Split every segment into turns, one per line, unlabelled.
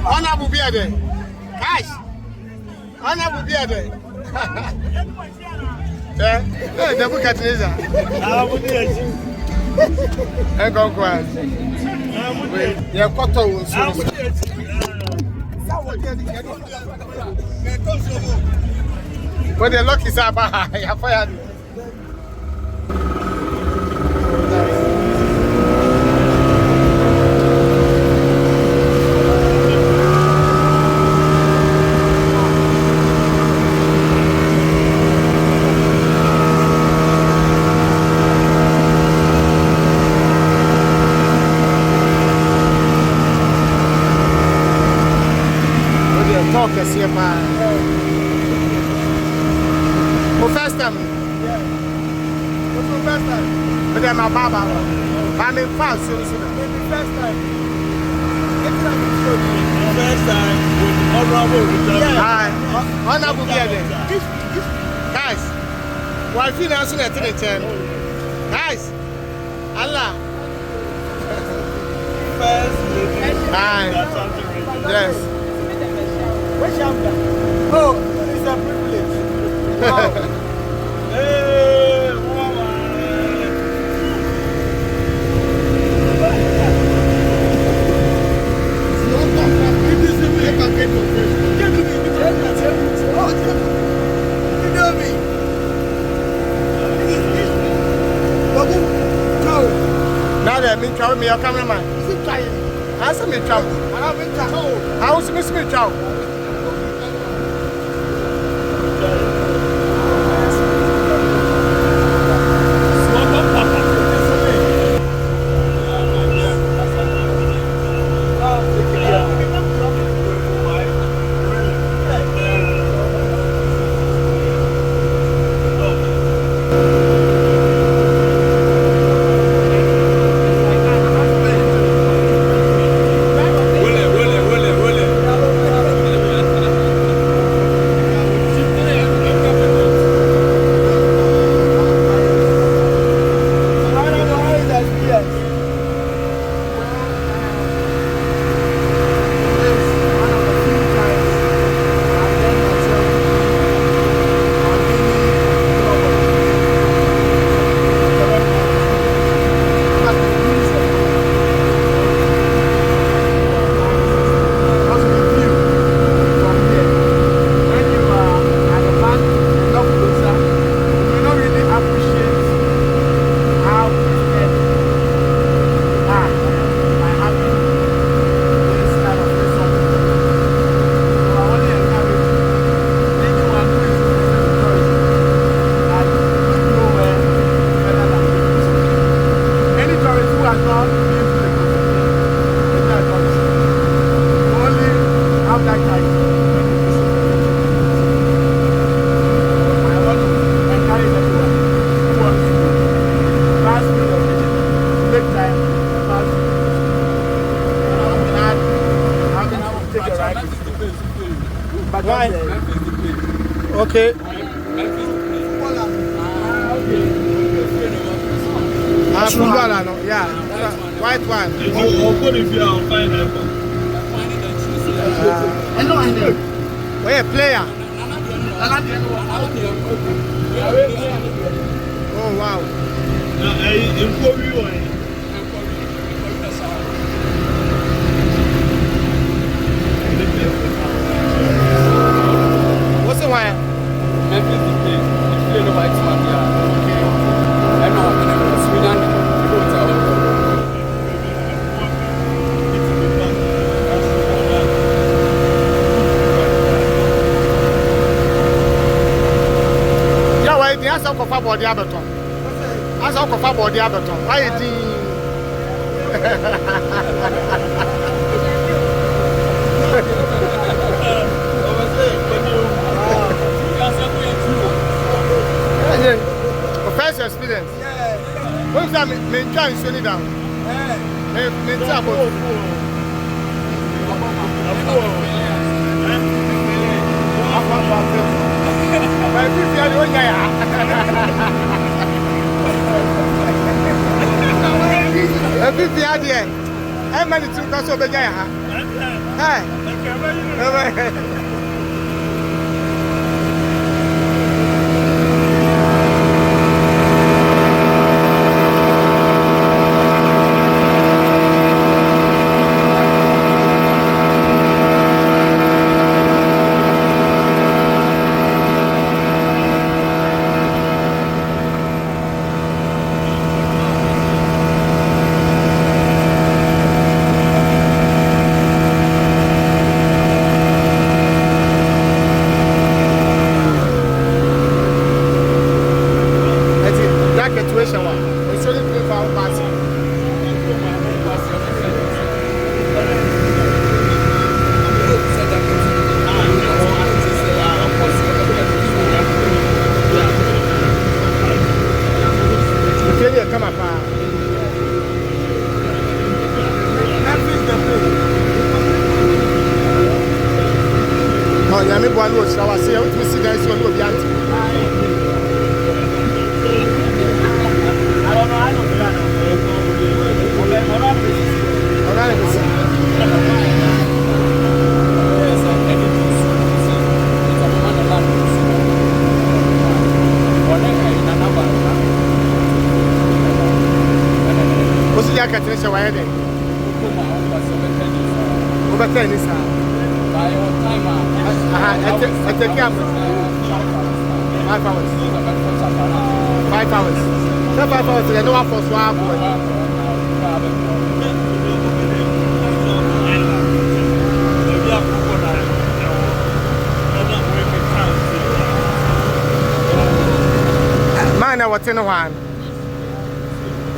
Honorable Beard. Guys. Honorable Beard. The book at Lisa. I go quiet. You're caught on but the luck is up. I fired. First time. Yeah. What's the first time? But then my Baba. I'm in fast. Maybe first time. First time with honorable. Hi. Honorable Beard. Guys. Why financing at 10? Guys. Allah. First. Hi. Yes. Oh, it's a privilege. Wow. Hey, woman. Now they're being trouble me, your cameraman. Is it trying? Answer me trouble. I have been trouble. How's me trouble? Okay. Yeah. White one. Where a player? Oh wow. What's the one? As a cover body abaton. As a cover body abaton. Why is first experience. When time me try to down. Me tap my people are doing that. Every idea. I'm many to cross over there. Hey. What's in one?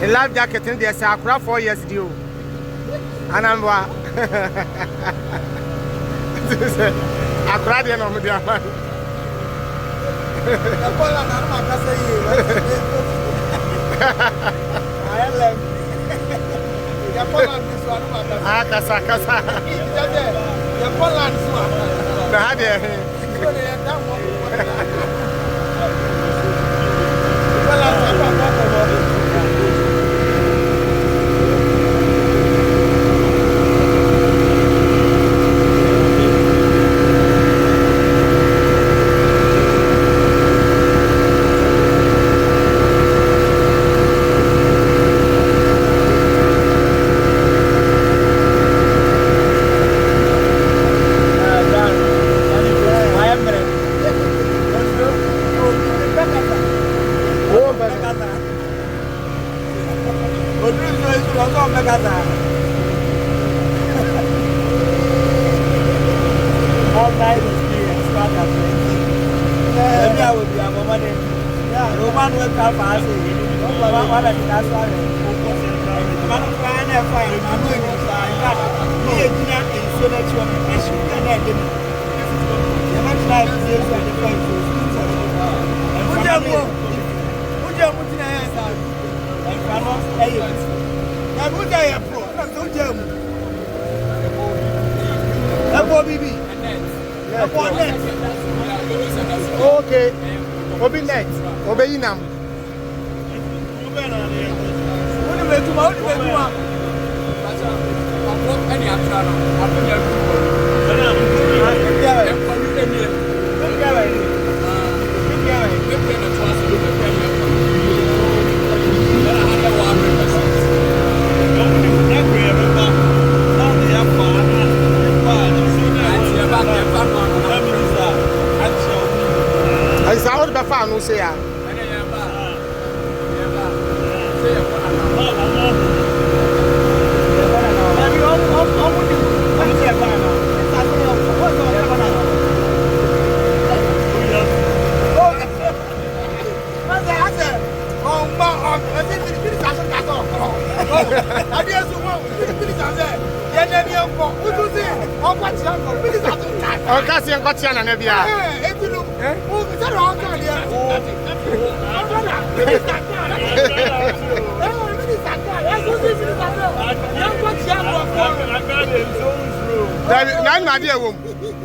A life jacket in the Sakura 4 years due. And I'm what? I cried in on the man. Okay. Obi net. Obey nam. I saw the fan who say,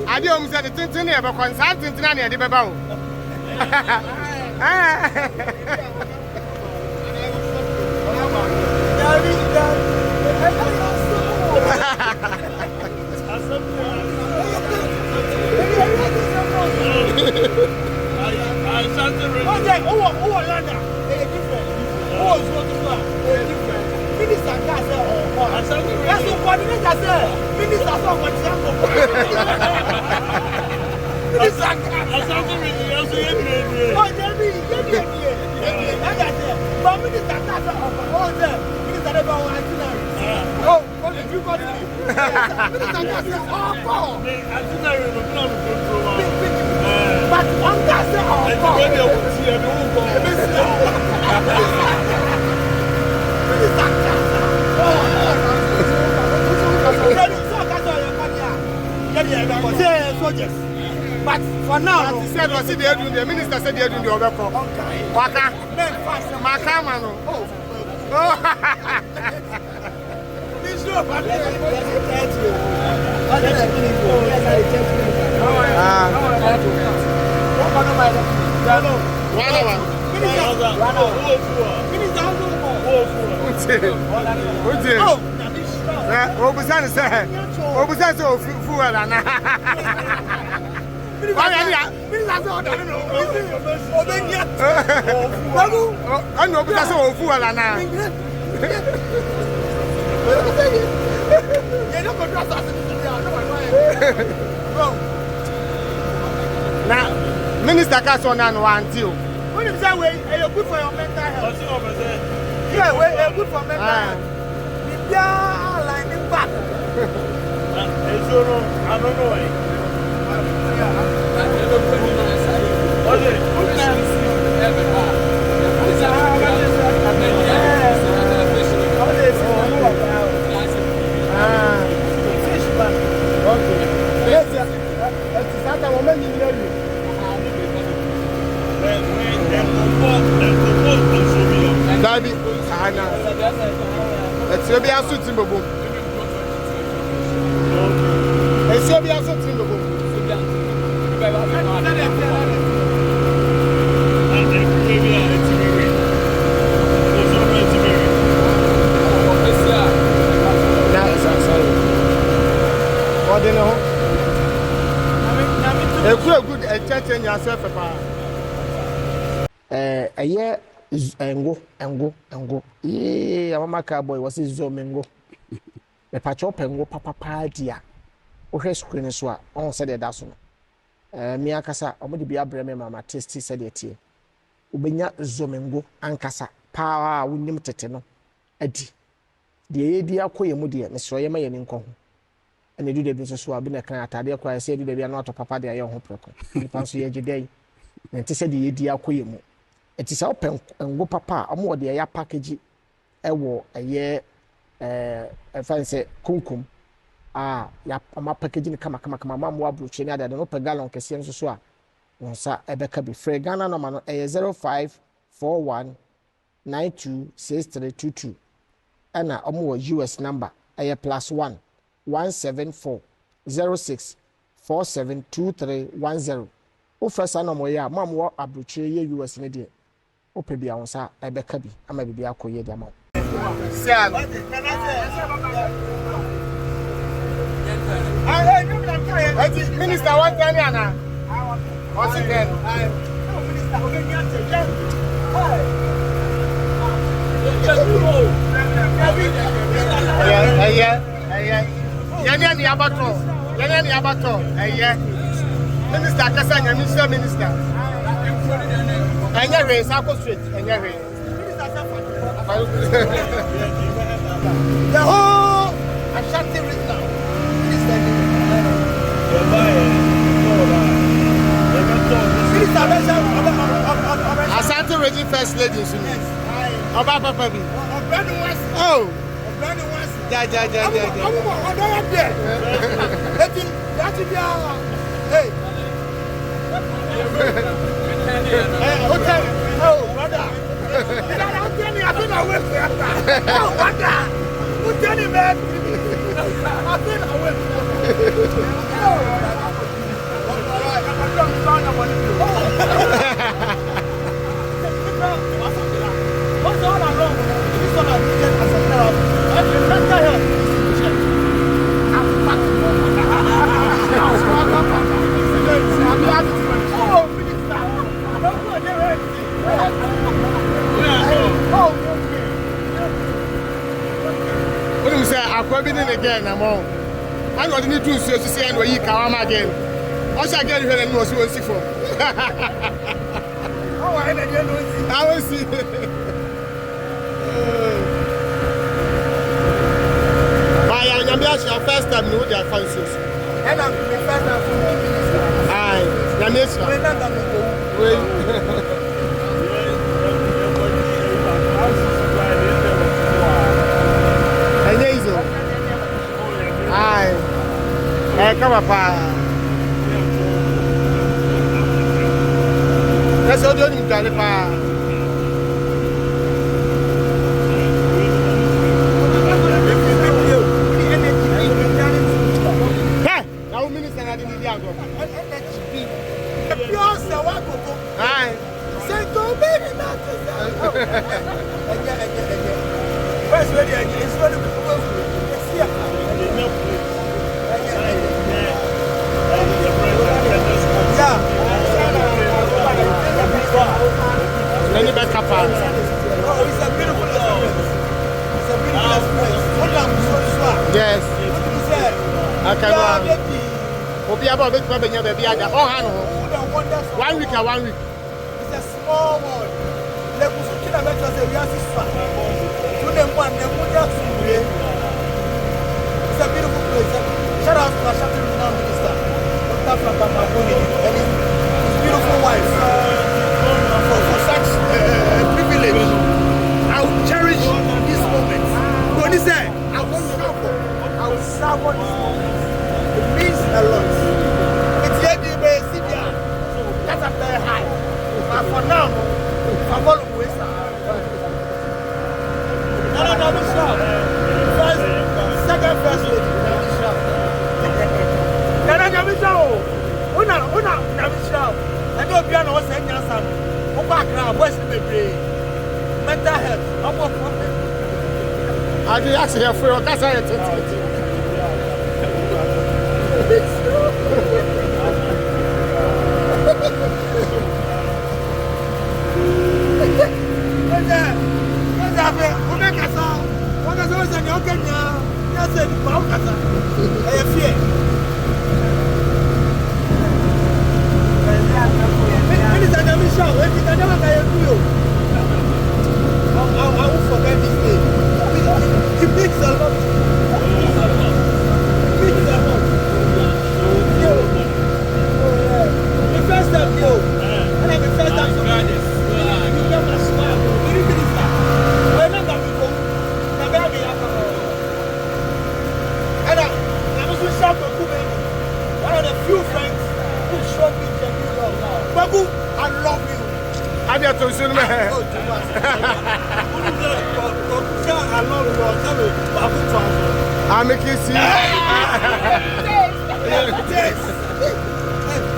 I didn't say the thing about consulting to any about.
Ashanti region.
Okay, who London? They different. Who was going to do? They different. Minister can say,
Ashanti region.
that's what coordinator say. Minister saw what you have.
Ashanti region. Also,
oh, but minister can say, oh, minister never want itinerary. Oh, what did you call it? Minister can say, oh,
itinerary no plan control.
But on that say, oh,
they will see and they won't go. But for now, he said, was it the minister said they're doing the other call. Kwaku Manu. Oh. Now, Minister Kasson one deal. When you say you're good for your mental health. Yeah, we're good for mental health. Yeah, like in back. I don't know.
Daddy, let's be a suit in the book. Let's be a suit in the book. What do you know? A good church in yourself. A year is and go. Yeah, Mama Cowboy was his zomingo. The patch up and go papa dear. Oh, screen is what on said it doesn't. Miakasa, or would be a breme mamma tasty said it here. Ubenya zomingo, ankasa, power, unlimited no. Eddie. The idea quay mudia, Miss Royama and Inco. And they do the business who have been a kind of idea, I said they are not a papa, they are young hope. You fancy every day. And to say the idea quay mu. It is open and go papa, or more the air package a war a year, a fancy kunkum. Ah, ya ama packaging kama mama mo abroche ni ada no pegalon kese nso so a wonsa ebeka bi free Ghana number no 0541926322 ana omo US number +1 17406472310 ofresa no mo ya mam wo abroche ye US ne de opebia wonsa ebeka bi ama bibia akoye de ama Minister, what can you do? What's it then? Minister, Minister. And your race, I go straight. And your race. The whole Ashanti region. Ashanti region first lady. Oba Papa bi. Oh. Ja. Hey. Oh, brother.
Go be again, I'm on. I know the two so to say and we come again. Also again here and was see for.
Oh, I didn't
I will see. I am your first time no their functions.
And I'm the first time for the minister.
Aye, your nation.
When I'm going.
Wait. Aye. Come up. That's all you need to do. Aye.
Say go baby not to say. Where's ready? It's ready to go. It's here.
Many back up.
Oh, it's a beautiful experience. It's a beautiful experience. What I'm so
yes.
What did you say?
I can Obi about bit baby baby ada. Oh, hano. 1 week or 1 week.
It's a small one. Let us see the better say we are this far. To them one, them put that it's a beautiful place. Shout out to Ashanti Minister. Dr. Kwaku and his beautiful wife. For such privilege, I will cherish this moment. When he said, I will savor this moment. It means a lot. It's yet the best. That's a very high. But for now, I'm all the way. No, Michelle. Second first lady, Michelle. No, Michelle. Una, Michelle. I know piano was saying yes, son. Go back now, where's the brain? Mental health. I'm not problem.
I did actually have for that's how it
I won't forget this day. He makes a lot. He makes a lot. Yo. Oh, yeah. The first time, yo. And I'm the first time. You get my smile. You really start. When I'm going to go, I'm going to be and I'm also shocked for Kume. One of the few friends who showed me genuine love. Kwaku, I love you.
I got to see me.
I love you.
I make you see.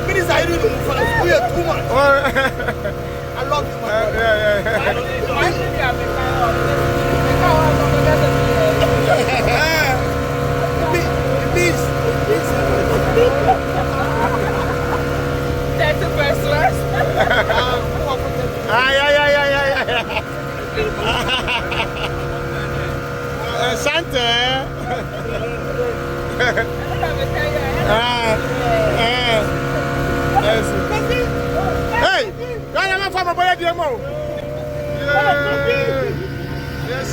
Minister, I didn't move on. We are too much. I love you, man.
That's the first one.
Ashanti. Hey, I am a farmer boy at the mo. Yes.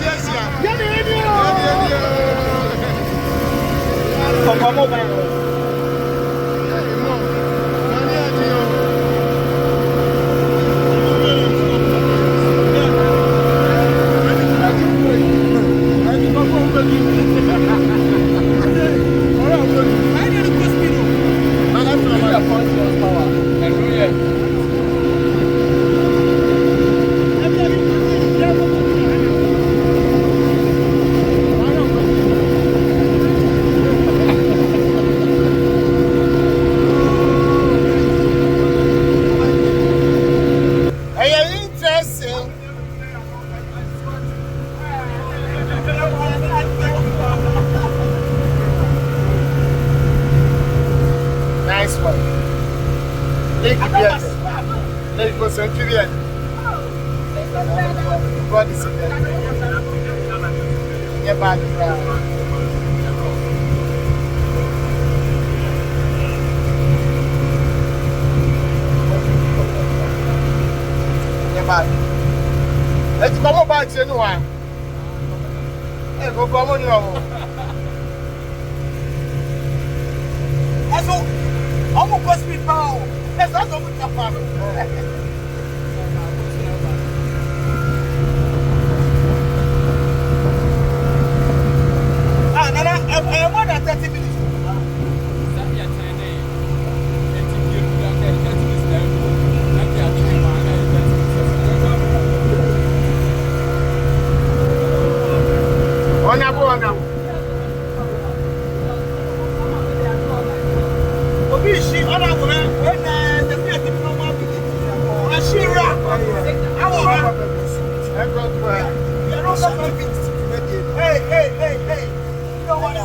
Bosomtwe. God is in there. Yeah, bad. bag. Let's come back to no one. Hey, go come on now. Aso, I'm going to speak now. Let's not go with the family. I'm more than 30 minutes. Hey. You know what?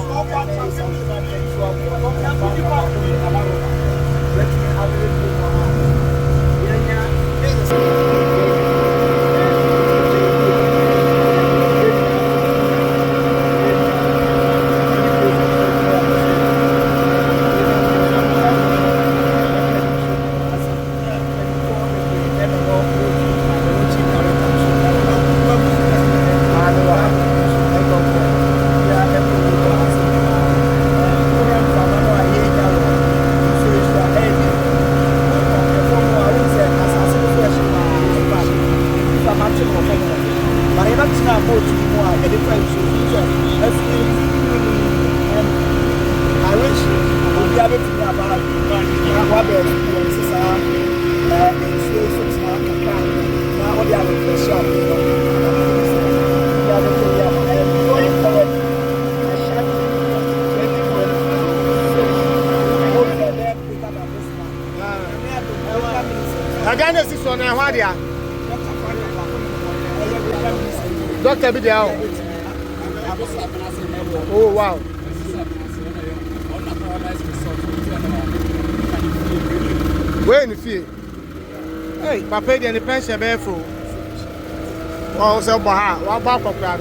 Doctor be there. Oh wow. Where in the field? Hey, Papa, the pension be full. Oh, so baha, what about Papa?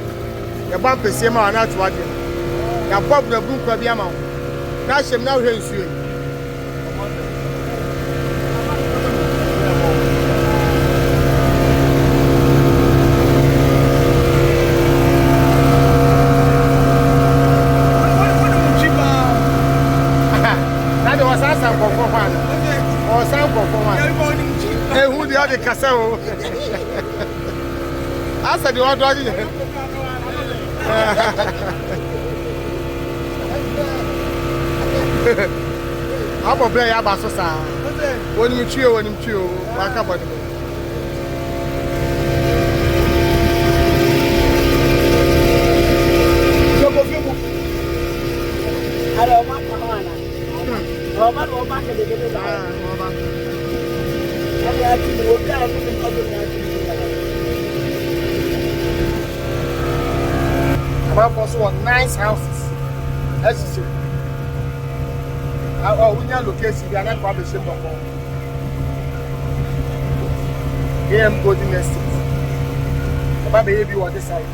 The bump is same or not what you. The Bob the book of Yama. Cash him now here in Sweden. The castle. I said, you are driving. I'm a player, Basosa. When you chew, like a body. I don't want About also nice houses. As you see. Our winner location, we are not publishing before. Here I'm going next state. About baby on this side.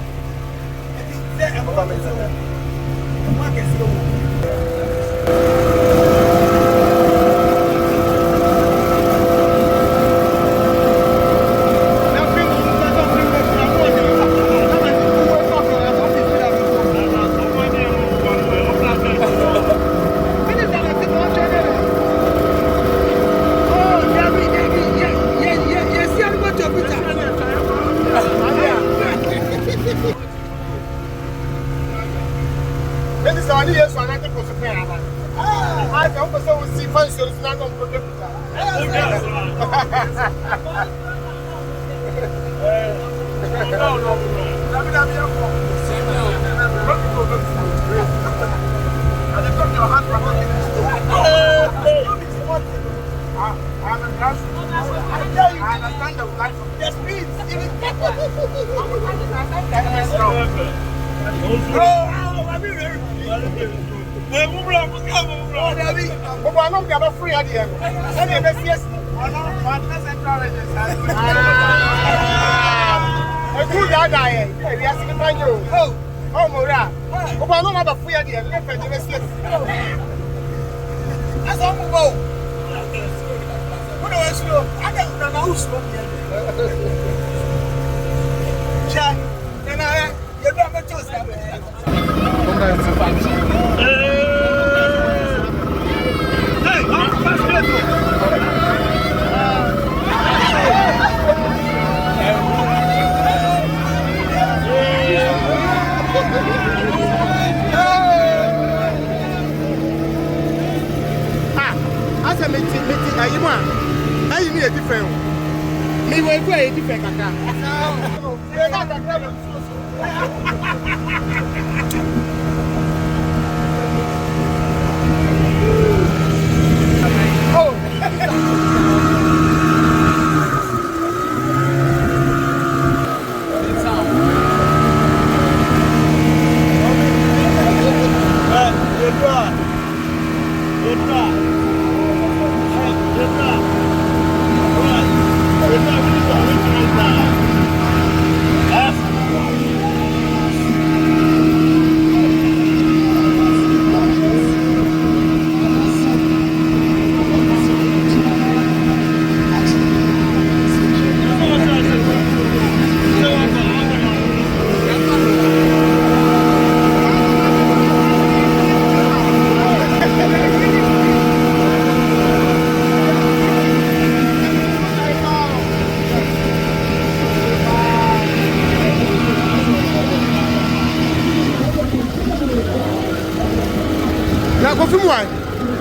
so e different kaka.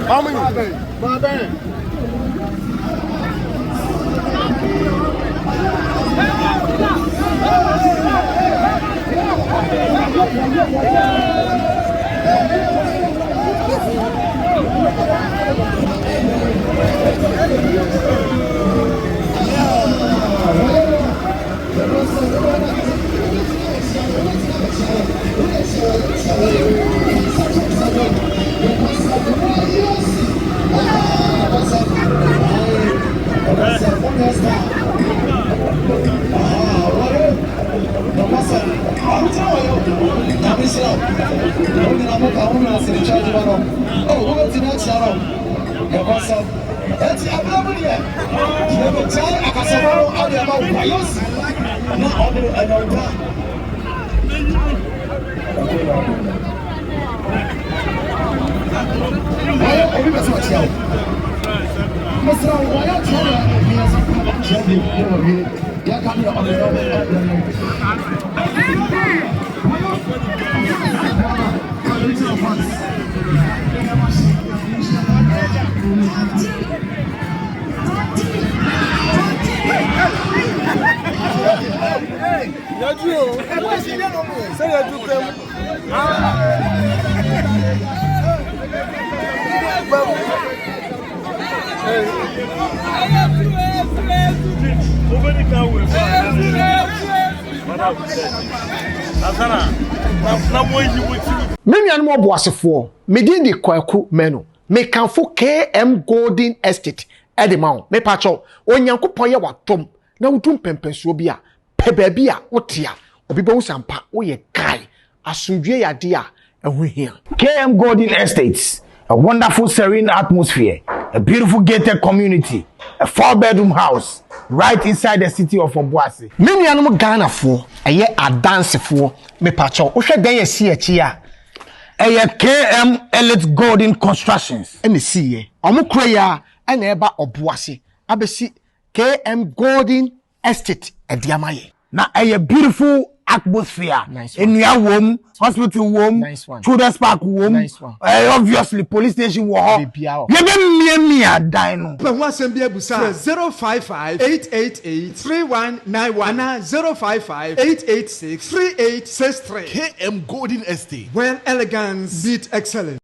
How many?
Many animal bossifo, medin Kwaku Manu, me kanfo KM Golden Estate, Edemount, me pacho, onyanko poye watom, na udum pempensuo bi a, pebe bi a, otia, obibe usampa, oye kai, asundwe ya dia, ehwe
KM Golden Estates, a wonderful serene atmosphere, a beautiful gated community, a 4-bedroom house, right inside the city of Obuasi.
Many animal Ghana for, a ye a dance for, me pacho, o she den ye si chia.
KM Elite Golden Constructions.
And see ye, Omukraya, and eba Obuasi, abesi KM Golden Estate, a diamaye.
Now, a beautiful atmosphere.
Nice
in your home, hospital home,
nice one.
Children's Park home,
nice one.
Obviously, police station home. You me dino.
But once and be able to 055 888 3191 055 886 3863.
KM Golden Estate.
When elegance beat excellence.